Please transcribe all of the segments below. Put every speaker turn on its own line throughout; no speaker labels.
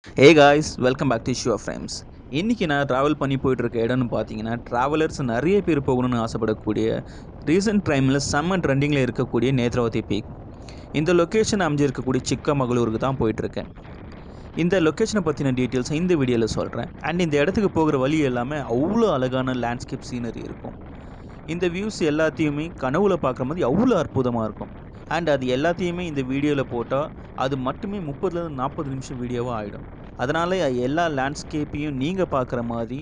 Hey guys, welcome back to Sure Frames. இன்னைக்கு நான் travel பண்ணி போயிட்டு இருக்க இடம்னு பார்த்தீங்கன்னா, ட்ராவலர்ஸ் நிறைய பேர் போகணும்னு ஆசைப்படக்கூடிய ரீசெண்ட் டைமில் செம்ம ட்ரெண்டிங்கில் இருக்கக்கூடிய நேத்ராவதி பீக். இந்த லொக்கேஷன் அமைஞ்சிருக்கக்கூடிய சிக்கமகளூருக்கு தான் போயிட்டுருக்கேன். இந்த லொக்கேஷனை பற்றின டீட்டெயில்ஸ் இந்த வீடியோவில் சொல்கிறேன். அண்ட் இந்த இடத்துக்கு போகிற வழி எல்லாமே அவ்வளோ அழகான லேண்ட்ஸ்கேப் சீனரி இருக்கும். இந்த வியூஸ் எல்லாத்தையுமே கனவுல பார்க்குற மாதிரி அவ்வளோ அற்புதமாக இருக்கும். அண்ட் அது எல்லாத்தையுமே இந்த வீடியோவில் போட்டால் அது மட்டுமே 30லேருந்து 40 நிமிஷம் வீடியோவாக ஆகிடும். அதனால் எல்லா லேண்ட்ஸ்கேப்பையும் நீங்கள் பார்க்குற மாதிரி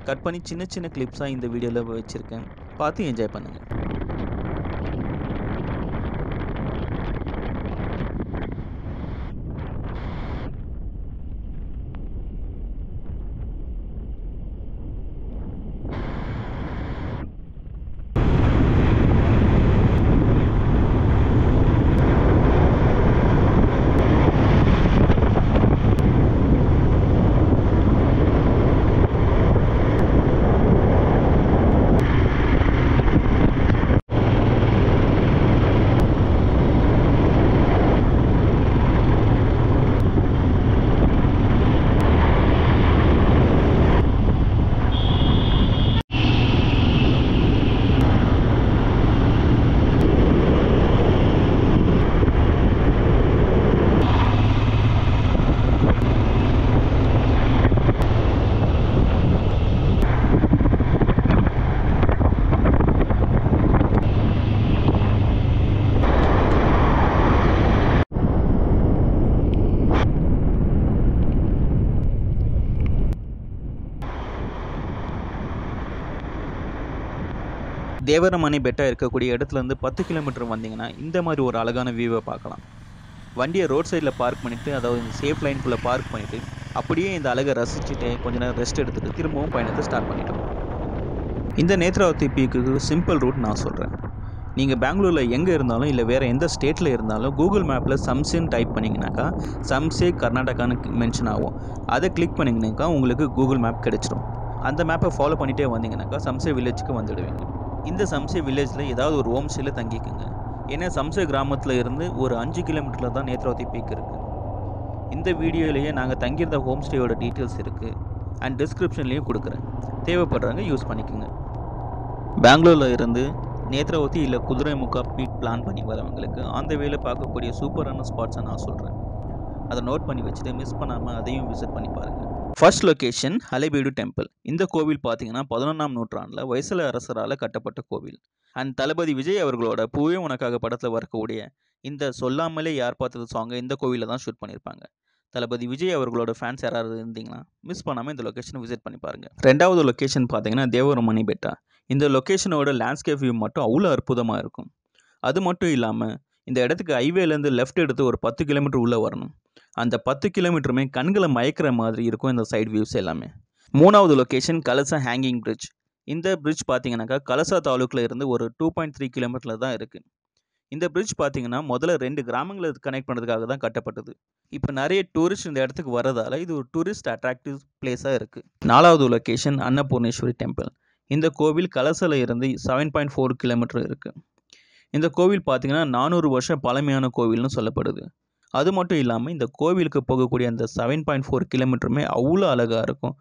கட் பண்ணி சின்ன சின்ன கிளிப்ஸாக இந்த வீடியோவில் வச்சுருக்கேன். பார்த்து என்ஜாய் பண்ணுங்கள். தேவரமணி பெட்டா இருக்கக்கூடிய இடத்துலேருந்து 10 கிலோமீட்டர் வந்தீங்கன்னா இந்த மாதிரி ஒரு அழகான வியூவை பார்க்கலாம். வண்டியை ரோட் சைடில் பார்க் பண்ணிவிட்டு, அதாவது சேஃப் லைனுக்குள்ளே பார்க் பண்ணிவிட்டு அப்படியே இந்த அழகை ரசிச்சுட்டு கொஞ்ச நேரம் ரெஸ்ட் எடுத்துகிட்டு திரும்பவும் பயணத்தை ஸ்டார்ட் பண்ணிட்டோம். இந்த நேத்ராவதி பீக்குக்கு சிம்பிள் ரூட் நான் சொல்கிறேன். நீங்கள் பெங்களூரில் எங்கே இருந்தாலும் இல்லை வேறு எந்த ஸ்டேட்டில் இருந்தாலும் கூகுள் மேப்பில் சம்சேன்னு டைப் பண்ணிங்கனாக்கா சம்சே கர்நாடகான்னு மென்ஷன் ஆகும். அதை கிளிக் பண்ணிங்கனாக்கா உங்களுக்கு கூகுள் மேப் கிடச்சிடும். அந்த மேப்பை ஃபாலோ பண்ணிகிட்டே வந்தீங்கன்னாக்கா சம்சே வில்லேஜுக்கு வந்துடுவீங்க. இந்த சம்சே வில்லேஜில் ஏதாவது ஒரு ஹோம் ஸ்டேயில் தங்கிக்குங்க. ஏன்னா சம்சே கிராமத்தில் இருந்து ஒரு 5 கிலோமீட்டரில் தான் நேத்ராவதி பீக் இருக்குது. இந்த வீடியோலேயே நாங்கள் தங்கியிருந்த ஹோம் ஸ்டேயோட டீட்டெயில்ஸ் இருக்குது அண்ட் டிஸ்கிரிப்ஷன்லேயும் கொடுக்குறேன். தேவைப்படுறவங்க யூஸ் பண்ணிக்கோங்க. பெங்களூரில் இருந்து நேத்ராவதி இல்லை குதிரைமுக்கா பீக் பிளான் பண்ணி வரவங்களுக்கு அந்த வேலை பார்க்கக்கூடிய சூப்பரான ஸ்பாட்ஸை நான் சொல்கிறேன். அதை நோட் பண்ணி வச்சுட்டு மிஸ் பண்ணாமல் அதையும் விசிட் பண்ணி பாருங்கள். First location Halebidu temple. இந்த கோவில் பார்த்தீங்கன்னா 11ஆம் நூற்றாண்டில் வைசல அரசரால் கட்டப்பட்ட கோவில். அண்ட் தளபதி விஜய் அவர்களோட பூவே உனக்காக படத்தில் வரக்கூடிய இந்த சொல்லாமலே யார் பார்த்தது சாங்கை இந்த கோவிலில் தான் ஷூட் பண்ணியிருப்பாங்க. தளபதி விஜய் அவர்களோட ஃபேன்ஸ் யாராவது இருந்தீங்கன்னா மிஸ் பண்ணாமல் இந்த லொக்கேஷனை விசிட் பண்ணி பாருங்கள். ரெண்டாவது லொக்கேஷன் பார்த்தீங்கன்னா தேவரமணி பெட்டா. இந்த லொக்கேஷனோட லேண்ட்ஸ்கேப் வியூ மட்டும் அவ்வளோ அற்புதமாக இருக்கும். அது மட்டும் இல்லாமல் இந்த இடத்துக்கு ஹைவேலேருந்து லெஃப்ட் எடுத்து ஒரு 10 கிலோமீட்டர் உள்ளே வரணும். அந்த 10 கிலோமீட்டருமே கண்களை மயக்கிற மாதிரி இருக்கும் இந்த சைட் வியூஸ் எல்லாமே. மூணாவது லொக்கேஷன் கலசா ஹேங்கிங் பிரிட்ஜ். இந்த பிரிட்ஜ் பார்த்தீங்கன்னாக்கா கலசா தாலுக்கில் இருந்து ஒரு 2.3 கிலோமீட்டரில் தான் இருக்குது. இந்த பிரிட்ஜ் பார்த்தீங்கன்னா முதல்ல 2 கிராமங்களை கனெக்ட் பண்ணுறதுக்காக தான் கட்டப்பட்டது. இப்போ நிறைய டூரிஸ்ட் இந்த இடத்துக்கு வரதால் இது ஒரு டூரிஸ்ட் அட்ராக்டிவ் பிளேஸாக இருக்குது. நாலாவது லொக்கேஷன் அன்னபூர்ணேஸ்வரி டெம்பிள். இந்த கோவில் கலசால இருந்து 7.4 கிலோமீட்டர் இருக்குது. இந்த கோவில் பார்த்தீங்கன்னா 400 வருஷம் பழமையான கோவில்னு சொல்லப்படுது. அது மட்டும் இல்லாமல் இந்த கோவிலுக்கு போகக்கூடிய அந்த 7.4 கிலோமீட்டருமே அவ்வளோ அழகாக இருக்கும்.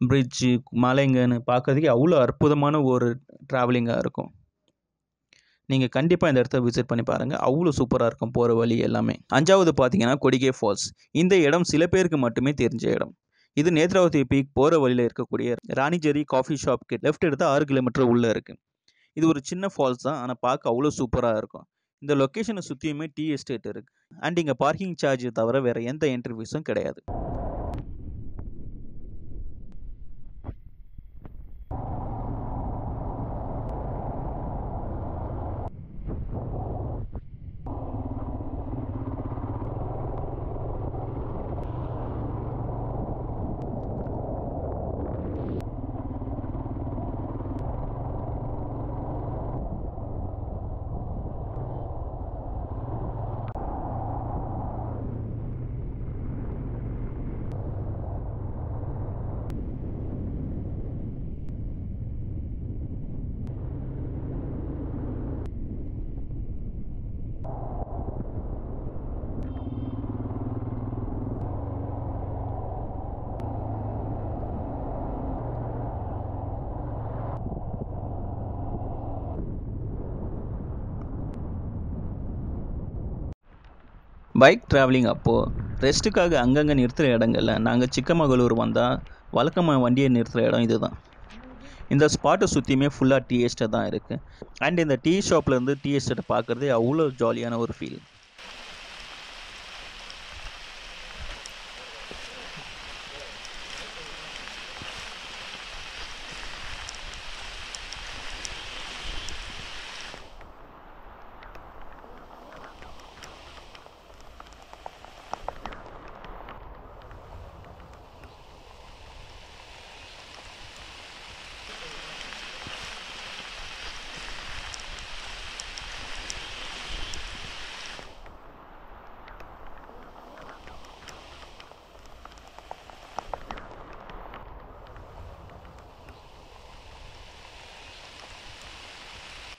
பிரிட்ஜு மலைங்கன்னு பார்க்கறதுக்கே அவ்வளோ அற்புதமான ஒரு ட்ராவலிங்காக இருக்கும். நீங்கள் கண்டிப்பாக இந்த இடத்த விசிட் பண்ணி பாருங்கள். அவ்வளோ சூப்பராக இருக்கும் போகிற வழி எல்லாமே. அஞ்சாவது பார்த்தீங்கன்னா கொடிகே ஃபால்ஸ். இந்த இடம் சில பேருக்கு மட்டுமே தெரிஞ்ச இடம். இது நேத்ராவதி பீக் போகிற வழியில் இருக்கக்கூடிய ராணிஜெரி காஃபி ஷாப்க்கு லெஃப்ட் எடுத்து 6 கிலோமீட்டர் உள்ளே இருக்குது. இது ஒரு சின்ன ஃபால்ஸ் தான், ஆனால் பார்க்க அவ்வளோ சூப்பராக இருக்கும். இந்த லொக்கேஷனை சுற்றியுமே டீ எஸ்டேட் இருக்குது. அண்ட் இங்கே பார்க்கிங் சார்ஜ் தவிர வேறு எந்த என்ட்ரி ஃபீஸும் கிடையாது. பைக் ட்ராவலிங் அப்போது ரெஸ்ட்டுக்காக அங்கங்கே நிறுத்துகிற இடங்களில் நாங்கள் சிக்கமகளூர் வந்தால் வழக்கமாக வண்டியை நிறுத்துகிற இடம் இது தான். இந்த ஸ்பாட்டை சுற்றியுமே ஃபுல்லாக டீ எஸ்டேட் தான் இருக்குது. அண்ட் இந்த டீ ஷாப்லேருந்து டீ எஸ்டேட்டை பார்க்குறதே அவ்வளோ ஜாலியான ஒரு ஃபீல்.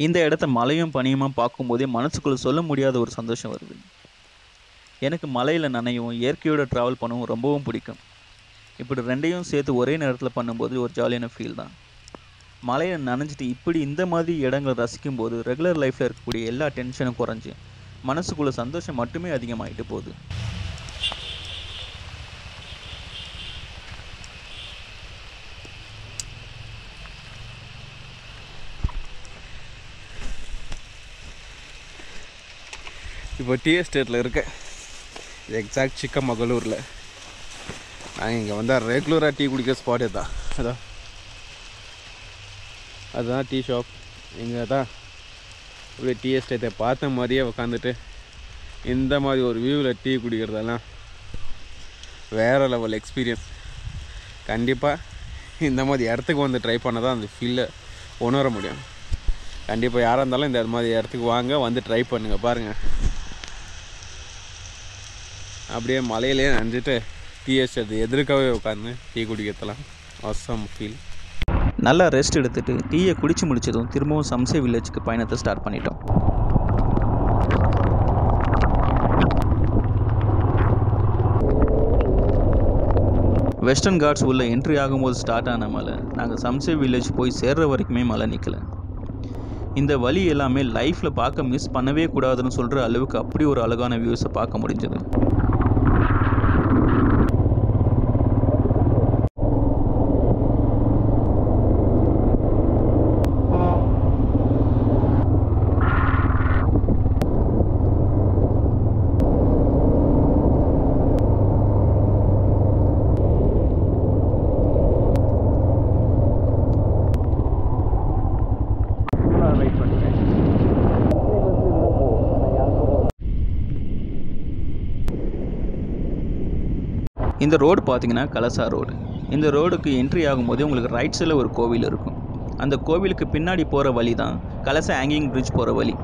இந்த இடத்த மலையும் பனியுமா பார்க்கும்போதே மனசுக்குள்ளே சொல்ல முடியாத ஒரு சந்தோஷம் வருது. எனக்கு மலையில் நனையவும் இயற்கையோட ட்ராவல் பண்ணவும் ரொம்பவும் பிடிக்கும். இப்படி ரெண்டையும் சேர்த்து ஒரே நேரத்தில் பண்ணும்போது ஒரு ஜாலியான ஃபீல் தான். மலையை நனைஞ்சிட்டு இப்படி இந்த மாதிரி இடங்களை ரசிக்கும்போது ரெகுலர் லைஃப்பில் இருக்கக்கூடிய எல்லா டென்ஷனும் குறைஞ்சி மனசுக்குள்ளே சந்தோஷம் மட்டுமே அதிகமாகிட்டு போகுது.
இப்போ டீ எஸ்டேட்டில் இருக்க எக்ஸாக்ட் சிக்கமகளூரில் நாங்கள் இங்கே வந்தால் ரெகுலராக டீ குடிக்கிற ஸ்பாட்டே தான். அதுதான் டீ ஷாப். இங்கே தான் ஒரு டீ எஸ்டேட்டை பார்த்த மாதிரியே உட்காந்துட்டு இந்த மாதிரி ஒரு வியூவில் டீ குடிக்கிறதெல்லாம் வேறு லெவல் எக்ஸ்பீரியன்ஸ். கண்டிப்பாக இந்த மாதிரி இடத்துக்கு வந்து ட்ரை பண்ண தான் அந்த ஃபீலை உணர முடியும். கண்டிப்பாக யாராக இருந்தாலும் இந்த மாதிரி இடத்துக்கு வாங்க, வந்து ட்ரை பண்ணுங்கள். பாருங்கள், அப்படியே மலையிலே நனைஞ்சிட்டு டீ எஸ்டேட் எதிர்க்கவே உட்காந்து டீ குடிக்கிறதுலாம் ஆசம் ஃபீல்.
நல்லா ரெஸ்ட் எடுத்துகிட்டு டீயை குடிச்சு முடிச்சதும் திரும்பவும் சம்சே வில்லேஜுக்கு பயணத்தை ஸ்டார்ட் பண்ணிட்டோம். வெஸ்டர்ன் காட்ஸ் உள்ள என்ட்ரி ஆகும்போது ஸ்டார்ட் ஆன மலை நாங்கள் சம்சே வில்லேஜ் போய் சேர்ற வரைக்குமே மழை நிற்கலை. இந்த வழி எல்லாமே லைஃப்பில் பார்க்க மிஸ் பண்ணவே கூடாதுன்னு சொல்கிற அளவுக்கு அப்படி ஒரு அழகான வியூஸை பார்க்க முடிஞ்சது. இந்த ரோடு பார்த்தீங்கன்னா கலசா ரோடு. இந்த ரோடுக்கு என்ட்ரி ஆகும்போது உங்களுக்கு ரைட் சைடில் ஒரு கோவில் இருக்கும். அந்த கோவிலுக்கு பின்னாடி போகிற வழி தான் கலசா ஹேங்கிங் பிரிட்ஜ் போகிற வழி.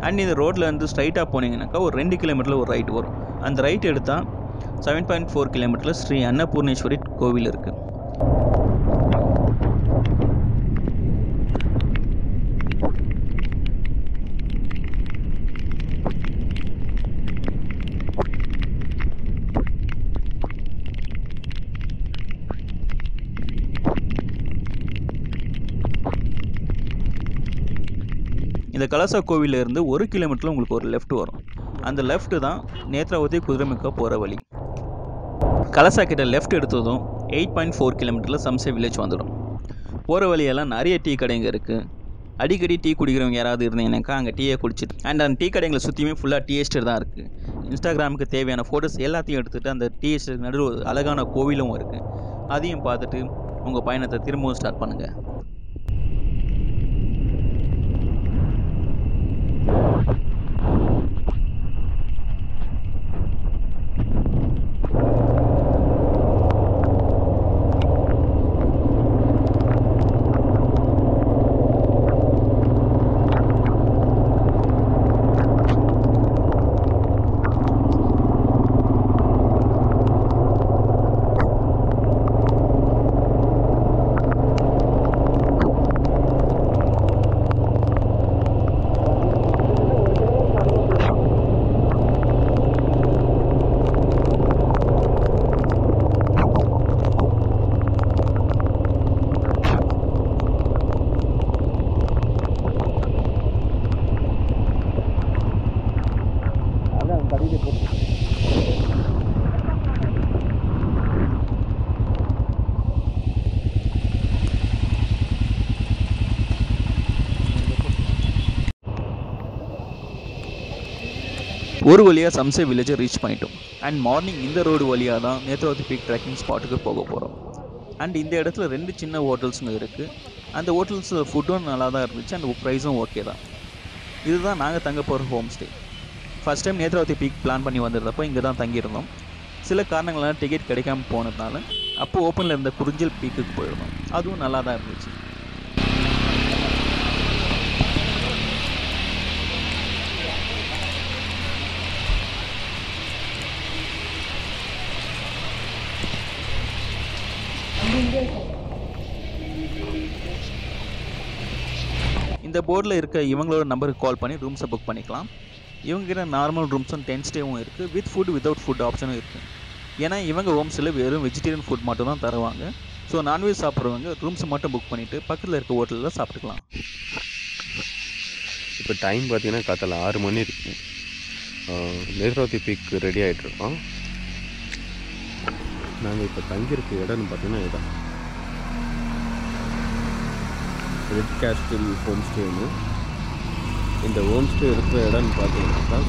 அண்ட் இந்த ரோட்டில் வந்து ஸ்ட்ரைட்டாக போனீங்கன்னாக்கா ஒரு 2 கிலோமீட்டரில் ஒரு ரைட் வரும். அந்த ரைட் எடுத்தால் 7.4 கிலோமீட்டரில் ஸ்ரீ அன்னபூர்ணேஸ்வரி கோவில் இருக்குது. இந்த கலசா கோவிலிருந்து 1 கிலோமீட்டரில் உங்களுக்கு ஒரு லெஃப்ட் வரும். அந்த லெஃப்ட்டு தான் நேத்ராவதி குதிரைமுக்கா போகிற வழி. கலசா கிட்ட லெஃப்ட் எடுத்ததும் 8.4 கிலோமீட்டரில் சம்சே வில்லேஜ் வந்துடும். போகிற வழியெல்லாம் நிறைய டீ கடைங்க இருக்குது. அடிக்கடி டீ குடிக்கிறவங்க யாராவது இருந்தீங்கன்னாக்கா அங்கே டீயை குடிச்சிட்டு அண்ட் அந்த டீ கடைங்களை சுற்றியுமே ஃபுல்லாக டீ எஸ்டேட் தான் இருக்குது. இன்ஸ்டாகிராமுக்கு தேவையான ஃபோட்டோஸ் எல்லாத்தையும் எடுத்துகிட்டு அந்த டீ எஸ்டேட் நடுவில் ஒரு அழகான கோவிலும் இருக்குது. அதையும் பார்த்துட்டு உங்கள் பயணத்தை திரும்பவும் ஸ்டார்ட் பண்ணுங்கள். ஒரு வழியாக சம்சே வில்லேஜை ரீச் பண்ணிட்டோம். அண்ட் மார்னிங் இந்த ரோடு வழியாக தான் நேத்ராவதி பீக் ட்ரெக்கிங் ஸ்பாட்டுக்கு போக போகிறோம். அண்ட் இந்த இடத்துல 2 சின்ன ஹோட்டல்ஸுங்க இருக்குது. அந்த ஹோட்டல்ஸில் ஃபுட்டும் நல்லா தான் இருந்துச்சு அண்ட் ப்ரைஸும் ஓகே தான். இதுதான் நாங்கள் தங்க போகிற home stay. First time Netravati peak plan பண்ணி வந்திருந்தப்போ இங்கே தான் தங்கியிருந்தோம். சில காரணங்களால் டிக்கெட் கிடைக்காம போனதுனால அப்போ ஓப்பனில் இருந்த குறிஞ்சல் பீக்குக்கு போயிருந்தோம். அதுவும் நல்லா தான் இருந்துச்சு. இந்த போர்டில் இருக்க இவங்களோட நம்பருக்கு கால் பண்ணி ரூம்ஸை புக் பண்ணிக்கலாம். இவங்ககிட்ட நார்மல் ரூம்ஸும் 10 ஸ்டேவும் இருக்குது. வித் ஃபுட் வித்தவுட் ஃபுட் ஆப்ஷனும் இருக்குது. ஏன்னா இவங்க ஹோம்ஸ்டேல வெறும் வெஜிடேரியன் ஃபுட் மட்டும் தான் தருவாங்க. ஸோ நான்வெஜ் சாப்பிட்றவங்க ரூம்ஸை மட்டும் புக் பண்ணிவிட்டு பக்கத்தில் இருக்க ஹோட்டலில் சாப்பிட்டுக்கலாம்.
இப்போ டைம் பார்த்தீங்கன்னா காத்தால 6 மணி இருக்கு. நேத்ராவதி பீக் ரெடி ஆகிட்ருக்கோம். நாங்கள் இப்போ தங்கியிருக்க இடம்னு பார்த்தீங்கன்னா இதான் ரெட் கேஸ்டில் ஹோம் ஸ்டேன்னு. இந்த ஹோம் ஸ்டே இருக்கிற இடம்னு பார்த்தீங்கன்னாக்கா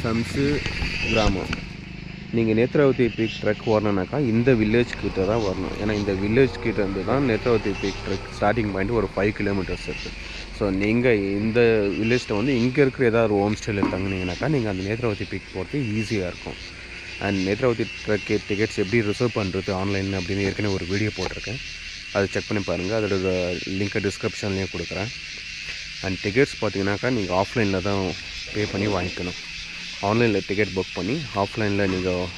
சம்சு கிராமம். நீங்கள் நேத்ராவதி பீக் ட்ரெக் வரணுன்னாக்கா இந்த வில்லேஜ் கிட்ட தான் வரணும். ஏன்னா இந்த வில்லேஜ் கிட்ட இருந்து தான் Netravati peak trek starting point ஒரு 5 கிலோமீட்டர்ஸ் இருக்குது. ஸோ நீங்கள் இந்த வில்லேஜில் வந்து இங்கே இருக்கிற ஏதாவது ஒரு ஹோம் ஸ்டேயில் தங்குனீங்கன்னாக்கா நீங்கள் அந்த நேத்ராவதி பீக் போகிறது ஈஸியாக இருக்கும். அண்ட் நேத்ராவதி ட்ரெக் டிக்கெட்ஸ் எப்படி ரிசர்வ் பண்ணுறது ஆன்லைனில் அப்படின்னு ஏற்கனவே ஒரு வீடியோ போட்டிருக்கேன். அதை செக் பண்ணி பாருங்கள். அதோட லிங்க்கை டிஸ்கிரிப்ஷன்லேயும் கொடுக்குறேன். அண்ட் டிக்கெட்ஸ் பார்த்தீங்கன்னாக்கா நீங்கள் ஆஃப்லைனில் தான் பே பண்ணி வாங்கிக்கணும். ஆன்லைனில் டிக்கெட் புக் பண்ணி ஆஃப்லைனில் நீங்கள்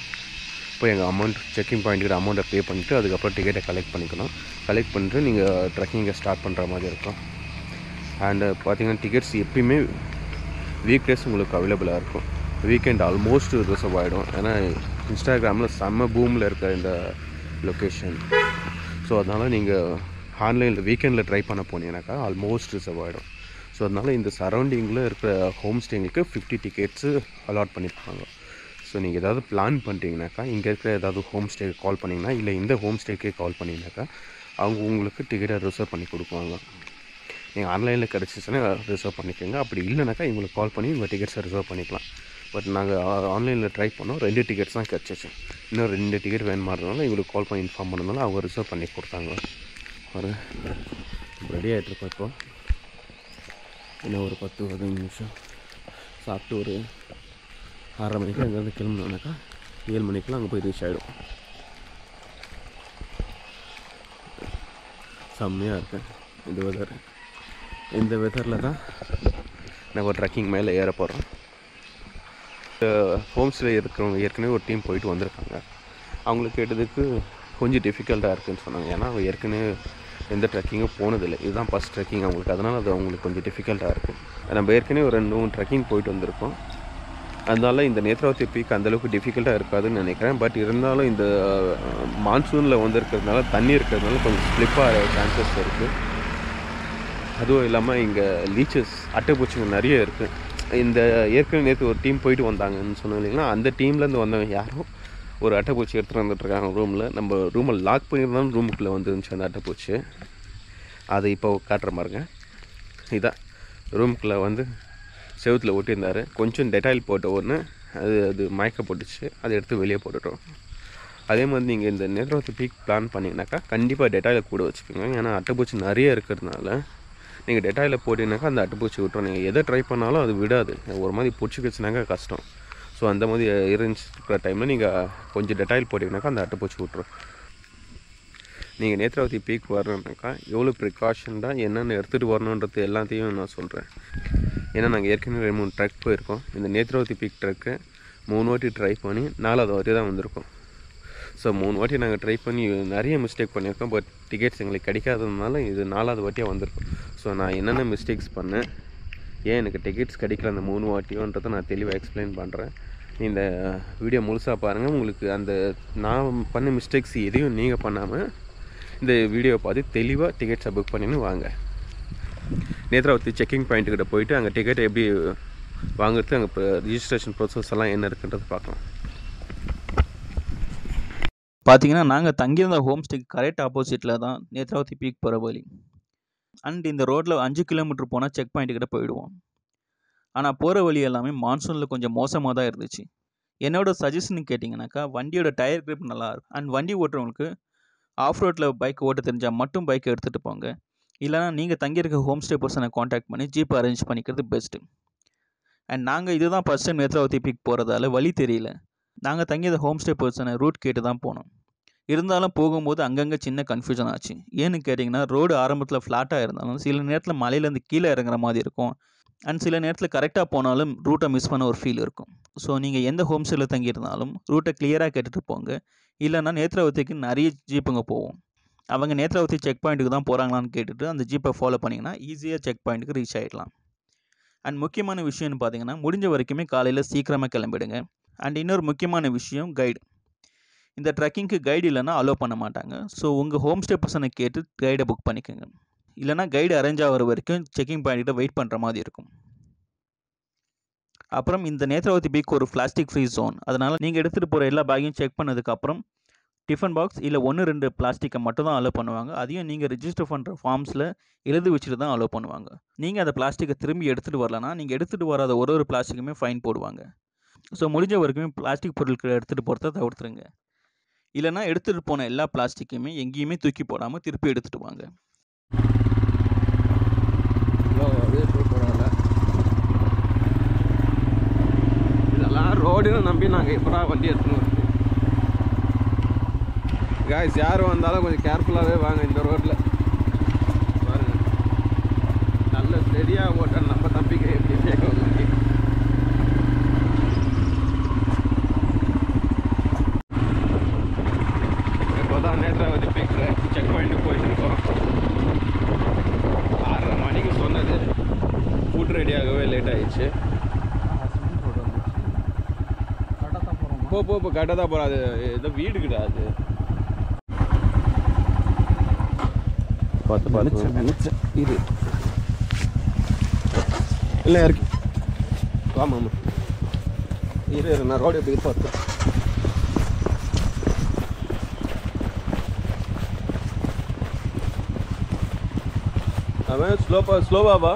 போய் எங்கள் அமௌண்ட் செக்கிங் பாயிண்ட்டுக்கு அமௌண்ட்டை பே பண்ணிவிட்டு அதுக்கப்புறம் டிக்கெட்டை கலெக்ட் பண்ணிக்கணும். கலெக்ட் பண்ணிட்டு நீங்கள் ட்ரெக்கிங்கை ஸ்டார்ட் பண்ணுற மாதிரி இருக்கும். அண்டு பார்த்தீங்கன்னா டிக்கெட்ஸ் எப்பயுமே வீக் டேஸ் உங்களுக்கு அவைலபிளாக இருக்கும். வீக்கெண்ட் ஆல்மோஸ்ட் ரிசர்வ் ஆகிடும். ஏன்னா இன்ஸ்டாகிராமில் செம்ம பூமில் இருக்க இந்த லொக்கேஷன். ஸோ அதனால் நீங்கள் ஆன்லைனில் வீக்கெண்டில் ட்ரை பண்ண போனீங்கன்னாக்கா ஆல்மோஸ்ட் ரிசர்வ் ஆகிடும். ஸோ அதனால் இந்த சரௌண்டிங்கில் இருக்கிற ஹோம் ஸ்டேங்களுக்கு 50 டிக்கெட்ஸு அலாட் பண்ணியிருப்பாங்க. ஸோ நீங்கள் ஏதாவது பிளான் பண்ணிட்டீங்கனாக்கா இங்கே இருக்கிற ஏதாவது ஹோம் ஸ்டேக்கு கால் பண்ணிங்கன்னா இல்லை இந்த ஹோம் ஸ்டேக்கே கால் பண்ணிங்கனாக்கா அவங்க உங்களுக்கு டிக்கெட்டை ரிசர்வ் பண்ணி கொடுக்குவாங்க. நீங்கள் ஆன்லைனில் கிடச்சிச்சுன்னா ரிசர்வ் பண்ணிக்கோங்க. அப்படி இல்லைனாக்கா இவங்களுக்கு கால் பண்ணி உங்கள் டிக்கெட்ஸை ரிசர்வ் பண்ணிக்கலாம். பட் நாங்கள் ஆன்லைனில் ட்ரை பண்ணோம். 2 டிக்கெட்ஸ் தான் கிடச்சிச்சு. இன்னும் 2 டிக்கெட் வேணுமா இருந்தனால இவங்களுக்கு கால் பண்ணி இன்ஃபார்ம் பண்ணதுனால அவங்க ரிசர்வ் பண்ணி கொடுத்தாங்க. ஒரு ரெடி ஆகிட்ருக்கோம். இப்போ இன்னும் ஒரு 10-15 நிமிஷம் சாப்பிட்டு ஒரு 6:30 மணிக்கு அங்கேருந்து கிளம்புனோம்னாக்கா 7 மணிக்கெலாம் அங்கே போய் ரீச் ஆகிடும். செம்மையாக இருக்கேன் இந்த வெதர். இந்த வெதரில் தான் நாங்கள் ஒரு ட்ரெக்கிங் மேலே ஏற போகிறோம். ஹோம் ஸ்டே இருக்கிறவங்க ஏற்கனவே ஒரு டீம் போயிட்டு வந்திருக்காங்க. அவங்களுக்கு கேட்டதுக்கு கொஞ்சம் டிஃபிகல்ட்டாக இருக்குதுன்னு சொன்னாங்க. ஏன்னா அவங்க ஏற்கனவே எந்த ட்ரெக்கிங்கும் போனதில்லை. இதுதான் ஃபஸ்ட் ட்ரெக்கிங் அவங்களுக்கு. அதனால் அது அவங்களுக்கு கொஞ்சம் டிஃபிகல்ட்டாக இருக்குது. நம்ம ஏற்கனவே ஒரு 2-3 ட்ரெக்கிங் போயிட்டு வந்திருக்கோம். அதனால இந்த நேத்ராவதி பீக் அந்தளவுக்கு டிஃபிகல்ட்டாக இருக்காதுன்னு நினைக்கிறேன். பட் இருந்தாலும் இந்த மான்சூனில் வந்திருக்கிறதுனால தண்ணி இருக்கிறதுனால கொஞ்சம் ஸ்லிப்பாக சான்சஸ் இருக்குது. அதுவும் இல்லாமல் இங்கே லீச்சஸ் அட்டைப்பூச்சிங்க நிறைய இருக்குது. இந்த ஏற்கனவே நேற்று ஒரு டீம் போயிட்டு வந்தாங்கன்னு சொன்னோம் இல்லைங்களா, அந்த டீம்லேருந்து வந்தவங்க யாரும் ஒரு அட்டைப்பூச்சி எடுத்துகிட்டு வந்துட்டுருக்காங்க ரூமில். நம்ம ரூமை லாக் பண்ணியிருந்தாலும் ரூமுக்குள்ளே வந்துருந்துச்சு அந்த அட்டைப்பூச்சி. அதை இப்போ காட்டுற பாருங்க. இதான் ரூமுக்குள்ளே வந்து செவுத்தில் ஒட்டியிருந்தார். கொஞ்சம் டெட்டாயில் போட்ட ஒன்று அது மயக்க போட்டுச்சு. அதை எடுத்து வெளியே போட்டுட்டோம். அதே மாதிரி நீங்கள் இந்த நேத்ராவதி பீக் பிளான் பண்ணிங்கனாக்கா கண்டிப்பாக டெட்டாயில் கூட வச்சுக்கோங்க. ஏன்னா அட்டைப்பூச்சி நிறைய இருக்கிறதுனால நீங்கள் டெட்டாயில் போட்டிங்கனாக்கா அந்த அட்டைப்பூச்சி விட்டுரும். நீங்கள் எதை ட்ரை பண்ணாலும் அது விடாது. ஒரு மாதிரி பிடிச்சிக்கிச்சுனாக்கா கஷ்டம். ஸோ அந்த மாதிரி இருக்கிற டைமில் நீங்கள் கொஞ்சம் டெட்டாயில் போட்டிங்கனாக்கா அந்த அட்டைப்பூச்சி விட்டுரும். நீங்கள் நேத்ராவதி பீக் வரணுன்னாக்கா எவ்வளோ ப்ரிகாஷன்டாக என்னென்ன எடுத்துகிட்டு வரணுன்றது எல்லாத்தையும் நான் சொல்கிறேன். ஏன்னா நாங்கள் ஏற்கனவே 2-3 ட்ரெக் போயிருக்கோம். இந்த நேத்ராவதி பீக் ட்ரெக்கு 3 வாட்டி ட்ரை பண்ணி 4வது வாட்டி தான் வந்திருக்கோம். ஸோ 3 வாட்டி நாங்கள் ட்ரை பண்ணி நிறைய மிஸ்டேக் பண்ணியிருக்கோம். பட் டிக்கெட்ஸ் எங்களுக்கு கிடைக்காததுனால இது 4வது வாட்டியாக வந்திருக்கோம். ஸோ நான் என்னென்ன மிஸ்டேக்ஸ் பண்ணேன், ஏன் எனக்கு டிக்கெட்ஸ் கிடைக்கல அந்த 3 வாட்டியோன்றதை நான் தெளிவாக எக்ஸ்பிளைன் பண்ணுறேன். இந்த வீடியோ முழுசாக பாருங்கள். உங்களுக்கு அந்த நான் பண்ண மிஸ்டேக்ஸ் எதையும் நீங்கள் பண்ணாமல் இந்த வீடியோவை பார்த்து தெளிவாக டிக்கெட்ஸை புக் பண்ணின்னு வாங்க. நேத்ராவதி செக்கிங் பாயிண்ட்டுக்கிட்ட போயிட்டு அங்கே டிக்கெட் எப்படி வாங்குறது, அங்கே ரிஜிஸ்ட்ரேஷன் ப்ராசஸ் எல்லாம் என்ன இருக்குன்றது பார்க்கலாம்.
பார்த்தீங்கன்னா நாங்கள் தங்கியிருந்த ஹோம் ஸ்டேக்கு கரெக்ட் ஆப்போசிட்டில் தான் நேத்ராவதி பீக் போகிற வழி. அண்ட் இந்த ரோட்டில் 5 கிலோமீட்டர் போனால் செக் பாயிண்ட் கிட்ட போயிடுவோம். ஆனால் போகிற வழி எல்லாமே மான்சூனில் கொஞ்சம் மோசமாக தான் இருந்துச்சு. என்னோட சஜஷன் கேட்டிங்கனாக்கா வண்டியோட டயர் கிரிப் நல்லாயிருக்கும். அண்ட் வண்டி ஓட்டுறவங்களுக்கு ஆஃப் ரோட்டில் பைக் ஓட்ட தெரிஞ்சால் மட்டும் பைக்கை எடுத்துகிட்டு போங்க. இல்லைனா நீங்கள் தங்கியிருக்க ஹோம் ஸ்டே பர்சனை காண்டாக்ட் பண்ணி ஜீப் அரேஞ்ச் பண்ணிக்கிறது பெஸ்ட்டு. அண்ட் நாங்கள் இதுதான் ஃபஸ்ட் டைம் நேத்ராவதி பீக் போகிறதால வழி தெரியல. நாங்கள் தங்கியத ஹோம் ஸ்டே பர்சனை ரூட் கேட்டு தான் போனோம். இருந்தாலும் போகும்போது அங்கங்கே சின்ன கன்ஃபியூஷன் ஆச்சு. ஏன்னு கேட்டிங்கன்னா ரோடு ஆரம்பத்தில் ஃப்ளாட்டாக இருந்தாலும் சில நேரத்தில் மலையிலேருந்து கீழே இறங்குற மாதிரி இருக்கும். அண்ட் சில நேரத்தில் கரெக்டாக போனாலும் ரூட்டை மிஸ் பண்ண ஒரு ஃபீல் இருக்கும். ஸோ நீங்கள் எந்த ஹோம் ஸ்டேயில் தங்கியிருந்தாலும் ரூட்டை கிளியராக கேட்டுட்டு போங்க. இல்லைனா நேத்ராவதிக்கு நிறைய ஜீப்புங்க போவோம். அவங்க நேத்ராவதி செக் பாயிண்ட்டுக்கு தான் போகிறாங்களான்னு கேட்டுட்டு அந்த ஜீப்பை ஃபாலோ பண்ணிங்கன்னா ஈஸியாக செக் பாயிண்ட்டுக்கு ரீச் ஆகிடலாம். அண்ட் முக்கியமான விஷயம்னு பார்த்தீங்கன்னா முடிஞ்ச வரைக்குமே காலையில் சீக்கிரமாக கிளம்பிடுங்க. அண்ட் இன்னொரு முக்கியமான விஷயம் கைடு. இந்த ட்ரெக்கிங்க்கு கைடு இல்லைன்னா அலோவ் பண்ண மாட்டாங்க. ஸோ உங்கள் ஹோம் ஸ்டே பர்சனை கேட்டு கைடை புக் பண்ணிக்கோங்க. இல்லைனா கைடு அரேஞ்ச் ஆகிற வரைக்கும் செக்கிங் பாயிண்ட்டை வெயிட் பண்ணுற மாதிரி இருக்கும். அப்புறம் இந்த நேத்ராவதி பீக் ஒரு பிளாஸ்டிக் ஃப்ரீ ஜோன். அதனால் நீங்கள் எடுத்துகிட்டு போகிற எல்லா பேக்கையும் செக் பண்ணதுக்கப்புறம் டிஃபன் பாக்ஸ் இல்லை 1-2 பிளாஸ்டிக்கை மட்டும் தான் அலோவ் பண்ணுவாங்க. அதையும் நீங்கள் ரிஜிஸ்டர் பண்ணுற ஃபார்ம்ஸில் எழுதி வச்சுட்டு தான் அலோவ் பண்ணுவாங்க. நீங்கள் அந்த பிளாஸ்டிக்கை திரும்பி எடுத்துகிட்டு வரலன்னா நீங்கள் எடுத்துகிட்டு வராத ஒரு பிளாஸ்டிக்குமே ஃபைன் போடுவாங்க. ஸோ முடிஞ்ச வரைக்குமே பிளாஸ்டிக் பொருட்களை எடுத்துகிட்டு போகிறத தவிர்த்துருங்க. இல்லைனா எடுத்துகிட்டு போன எல்லா பிளாஸ்டிக்கையுமே எங்கேயுமே தூக்கி போடாமல் திருப்பி எடுத்துகிட்டு வாங்க.
இதெல்லாம் ரோடுன்னு நம்பி நாங்கள் எப்படா வண்டி எடுத்துன்னு வருது. காய்ஸ் யார் வந்தாலும் கொஞ்சம் கேர்ஃபுல்லாகவே வாங்க. இந்த ரோட்டில் பாருங்க, நல்ல ஸ்டெடியாக ஓட்ட நம்ம தம்பிக்கை எப்படி கேட்க வண்டி. இப்போ தான் நேத்ராவதி பீக் செக் பாயிண்ட்டு போயிட்டு இருக்கோம். 6:30 மணிக்கு சொன்னது, ஃபுட் ரெடியாகவே லேட் ஆகிடுச்சு. போ கரெக்டாக தான் போகிறோம். அது ஏதோ வீடு கிடையாது. பார்த்து நினச்சேன் இது இல்லை இருக்கு. ஆமாம் இரு நான் ரோடு எப்படி பார்த்து. அவன் ஸ்லோவாவா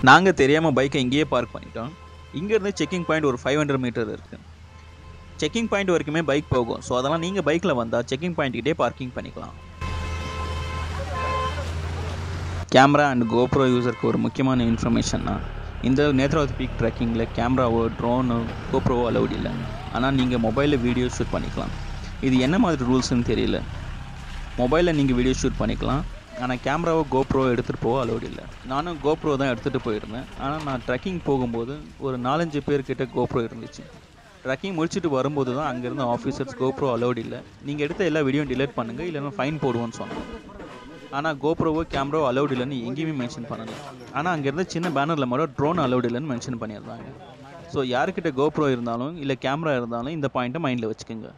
நாங்கள் தெரியாமல் பைக்கை இங்கேயே பார்க் பண்ணிட்டோம். இங்கேருந்து செக்கிங் பாயிண்ட் ஒரு 500 மீட்டர் இருக்குது. செக்கிங் பாயிண்ட் வரைக்குமே பைக் போகும். ஸோ அதெல்லாம் நீங்கள் பைக்கில் வந்தால் செக்கிங் பாயிண்ட்கிட்டே பார்க்கிங் பண்ணிக்கலாம். கேமரா அண்ட் கோப்ரோ யூஸருக்கு ஒரு முக்கியமான இன்ஃபர்மேஷன்னா, இந்த நேத்ராவதி பீக் ட்ரெக்கிங்கில் கேமராவோ ட்ரோனோ கோப்ரோவோ அலௌட் இல்லை. ஆனால் நீங்கள் மொபைலில் வீடியோ ஷூட் பண்ணிக்கலாம். இது என்ன மாதிரி ரூல்ஸ்ன்னு தெரியல. மொபைலில் நீங்கள் வீடியோ ஷூட் பண்ணிக்கலாம். ஆனால் கேமராவோ கோப்ரோ எடுத்துகிட்டு போக அலௌட் இல்லை. நானும் கோப்ரோ தான் எடுத்துகிட்டு போயிருந்தேன். ஆனால் நான் ட்ரெக்கிங் போகும்போது ஒரு 4-5 பேர்கிட்ட கோப்ரோ இருந்துச்சு. ட்ரெக்கிங் முடிச்சுட்டு வரும்போது தான் அங்கேருந்து ஆஃபீஸர்ஸ் கோப்ரோ அலௌட் இல்லை, நீங்கள் எடுத்த எல்லா வீடியோவும் டிலீட் பண்ணுங்கள் இல்லைன்னா ஃபைன் போடுவோன்னு சொன்னாங்க. ஆனால் கோப்ரோவோ கேமராவோ அலௌட் இல்லைன்னு எங்கேயுமே மென்ஷன் பண்ணலை. ஆனால் அங்கேருந்து சின்ன பேனரில் மட்டும் ட்ரோன் அலௌட் இல்லைன்னு மென்ஷன் பண்ணியிருந்தாங்க. ஸோ யாருக்கிட்ட கோப்ரோ இருந்தாலும் இல்லை கேமரா இருந்தாலும் இந்த பாயிண்ட்டை மைண்டில் வச்சுக்கோங்க.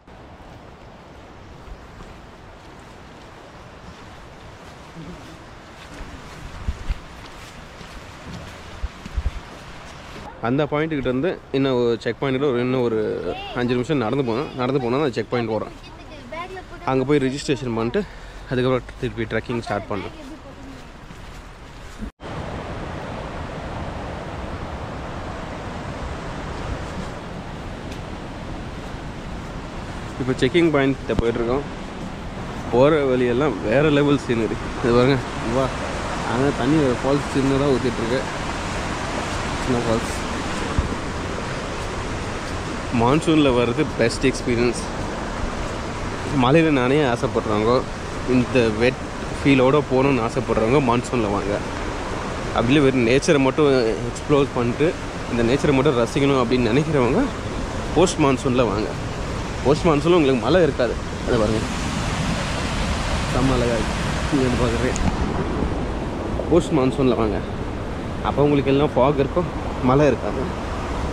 அந்த பாயிண்ட்டுக்கிட்ட இருந்து இன்னும் செக் பாயிண்ட்டில் இன்னும் ஒரு 5 நிமிஷம் நடந்து போனால் அந்த செக் பாயிண்ட் போகிறோம். அங்கே போய் ரிஜிஸ்ட்ரேஷன் பண்ணிட்டு அதுக்கப்புறம் திருப்பி ட்ரெக்கிங் ஸ்டார்ட் பண்ணோம். இப்போ செக்கிங் பாயிண்ட்டை போயிட்டுருக்கோம். போகிற வழியெல்லாம் வேறு லெவல் சீனரி. இது பாருங்க, வா அங்கே தண்ணி ஃபால்ஸ் சின்னதாக ஊற்றிட்டுருக்கு. சின்ன ஃபால்ஸ் மான்சூனில் வர்றது பெஸ்ட் எக்ஸ்பீரியன்ஸ். மலையில் நானே ஆசைப்படுறவங்க, இந்த வெட் ஃபீலோடு போகணுன்னு ஆசைப்படுறவங்க மான்சூனில் வாங்க. அப்படியே வெறும் நேச்சரை மட்டும் எக்ஸ்ப்ளோர் பண்ணிட்டு இந்த நேச்சரை மட்டும் ரசிக்கணும் அப்படின்னு நினைக்கிறவங்க போஸ்ட் மான்சூனில் வாங்க. போஸ்ட் மான்சூனில் உங்களுக்கு மழை இருக்காது. அதை பாருங்கள், செம்ம அழகாக இங்கே பார்க்குறேன். போஸ்ட் மான்சூனில் வாங்க, அப்போ உங்களுக்கு எல்லாம் ஃபாக் இருக்கும், மழை இருக்காது.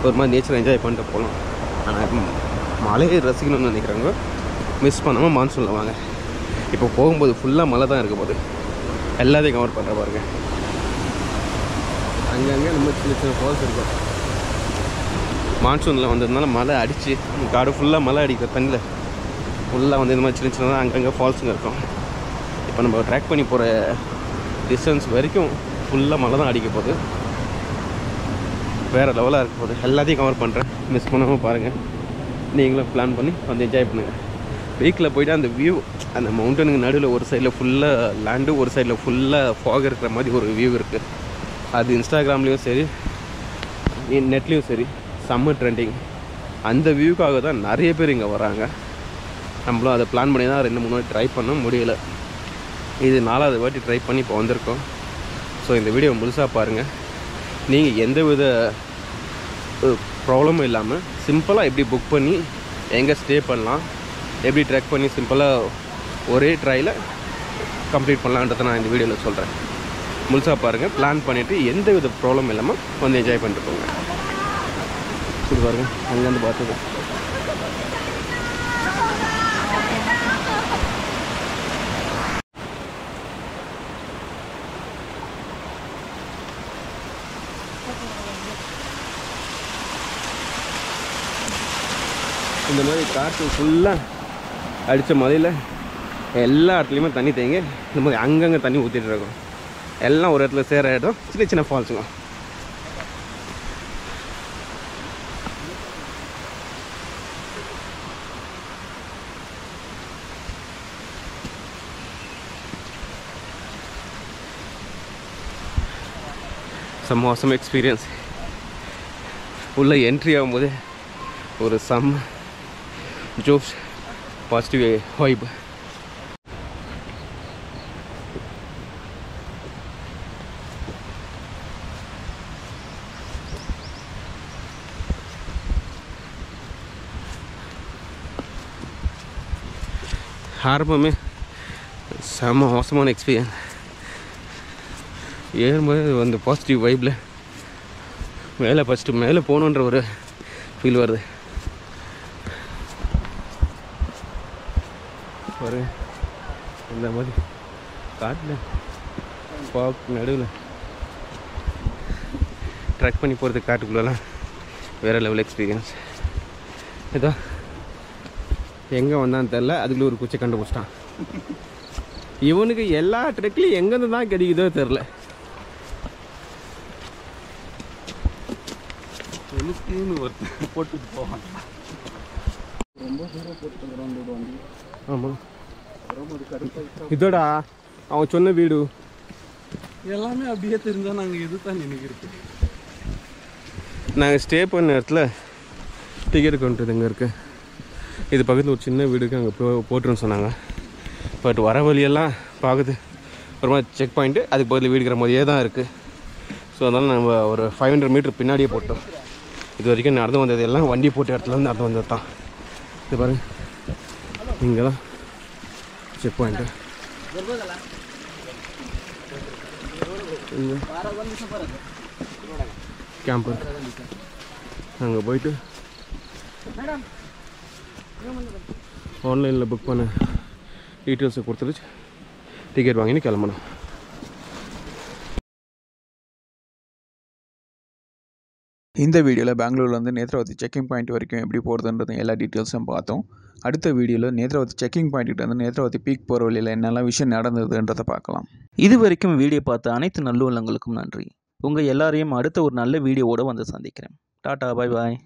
ஒரு மாதிரி நேச்சர் என்ஜாய் பண்ணிட்டு போகலாம். ஆனால் மழையை ரசிக்கணும்னு நினைக்கிறாங்க, மிஸ் பண்ணாமல் மான்சூனில் வாங்க. இப்போ போகும்போது ஃபுல்லாக மழை தான் இருக்க போது, எல்லாத்தையும் கவர் பண்ணுற பாருங்க. அங்கங்கே நம்ம சின்ன சின்ன ஃபால்ஸ் இருக்கும். மான்சூனில் வந்ததுனால மழை அடித்து காடு ஃபுல்லாக மழை அடிக்கிற தண்ணியில் ஃபுல்லாக வந்து இந்த மாதிரி சின்ன சின்னதாக அங்கங்கே ஃபால்ஸுங்க இருக்கும். இப்போ நம்ம ட்ராக் பண்ணி போகிற டிஸ்டன்ஸ் வரைக்கும் ஃபுல்லாக மழை தான் அடிக்க போகுது. வேறு லெவலாக இருக்க போகுது. எல்லாத்தையும் கவர் பண்ணுறேன், மிஸ் பண்ணாமல் பாருங்கள். நீங்களும் பிளான் பண்ணி வந்து என்ஜாய் பண்ணுங்கள். பைக்கில் போய்ட்டு அந்த வியூ, அந்த மவுண்டனுக்கு நடுவில் ஒரு சைடில் ஃபுல்லாக லேண்டு, ஒரு சைடில் ஃபுல்லாக ஃபாக் இருக்கிற மாதிரி ஒரு வியூ இருக்குது. அது இன்ஸ்டாகிராம்லேயும் சரி நெட்லேயும் சரி சம்மர் ட்ரெண்டிங். அந்த வியூக்காக தான் நிறைய பேர் இங்கே வராங்க. நம்மளும் அதை பிளான் பண்ணி தான் 2-3 வாட்டி ட்ரை பண்ண முடியல. இது 4வது வாட்டி ட்ரை பண்ணி இப்போ வந்திருக்கோம். ஸோ இந்த வீடியோ முழுசாக பாருங்கள். நீங்கள் எந்த வித ப்ராப்ளமும் இல்லாமல் சிம்பிளாக எப்படி புக் பண்ணி எங்கே ஸ்டே பண்ணலாம், எப்படி ட்ரெக் பண்ணி சிம்பிளாக ஒரே ட்ரையில் கம்ப்ளீட் பண்ணலான்றதை நான் இந்த வீடியோவில் சொல்கிறேன். முழுசாக பாருங்கள். பிளான் பண்ணிவிட்டு எந்த வித ப்ராப்ளம் இல்லாமல் வந்து என்ஜாய் பண்ணிட்டு போங்க. இது பாருங்கள், அங்கேருந்து பார்த்தது இந்த மாதிரி காற்று ஃபுல்லாக அடித்த மழையில் எல்லா இடத்துலையுமே தண்ணி தேங்கி இந்த மாதிரி அங்கங்கே தண்ணி ஊற்றிட்டு இருக்கும். எல்லாம் ஒரு இடத்துல சேர இடம் சின்ன சின்ன ஃபால்ஸுங்க. Some awesome experience. உள்ளே என்ட்ரி ஆகும்போது ஒரு சம் ஜோஸ் பாசிட்டிவ் வைப். ஆரம்பமே செம்ம மோசமான எக்ஸ்பீரியன்ஸ். ஏறும்போது அந்த பாசிட்டிவ் வைப்பில் மேலே ஃபஸ்ட்டு மேலே போகணுன்ற ஒரு ஃபீல் வருது. ஒரு இந்த மாதிரி காட்டில் ஃபாக் நடுவில் ட்ரெக் பண்ணி போகிறது காட்டுக்குள்ளெல்லாம் வேறு லெவல் எக்ஸ்பீரியன்ஸ். ஏதோ எங்கே வந்தான்னு தெரில, அதுக்குள்ளே ஒரு குச்சி கண்டுபிடிச்சிட்டான். இவனுக்கு எல்லா ட்ரெக்லையும் எங்கேருந்து தான் கிடைக்குதோ தெரில. போட்டுட்டு போவான். ஆமாம், இதோடா அவன் சொன்ன வீடு எல்லாமே அப்படியே தெரிஞ்சால் நாங்கள் எது தான் நினைக்கிறது. நாங்கள் ஸ்டே பண்ண இடத்துல டிக்கெட் கவுண்டர் இங்கே இருக்குது. இது பக்கத்தில் ஒரு சின்ன வீடுக்கு அங்கே போட்டுருன்னு சொன்னாங்க. பட் வர வழியெல்லாம் பார்க்குது ஒரு மாதிரி செக் பாயிண்ட்டு, அதுக்கு பக்கத்தில் வீடுக்கிற மாதிரியே தான் இருக்குது. ஸோ அதனால் நம்ம ஒரு 500 மீட்டர் பின்னாடியே போட்டோம். இது வரைக்கும் நடந்து வந்தது எல்லாம் வண்டி போட்ட இடத்துல வந்து நடந்து வந்தது தான். இது பாருங்க, இங்கே தான் செக் பாயிண்ட்டு. கேம்ப் அங்கே போயிட்டு ஆன்லைனில் புக் பண்ண டீட்டெயில்ஸை கொடுத்துட்டு டிக்கெட் வாங்கின்னு கிளம்பணும்.
இந்த வீடியோவில் பெங்களூர்லேருந்து நேத்ராவதி செக்கிங் பாயிண்ட் வரைக்கும் எப்படி போகிறதுன்றது எல்லா டீட்டெயில்ஸும் பார்த்தோம். அடுத்த வீடியோவில் நேத்ராவதி செக்கிங் பாயிண்ட்டு வந்து நேத்ராவதி பீக் போகிற வழியில் என்னெல்லாம் விஷயம் நடந்ததுன்றதை பார்க்கலாம். இது வரைக்கும் வீடியோ பார்த்த அனைத்து நல்லுள்ளங்களுக்கும் நன்றி. உங்கள் எல்லாரையும் அடுத்த ஒரு நல்ல வீடியோவோடு வந்து சந்திக்கிறேன். டாட்டா, பாய் பாய்.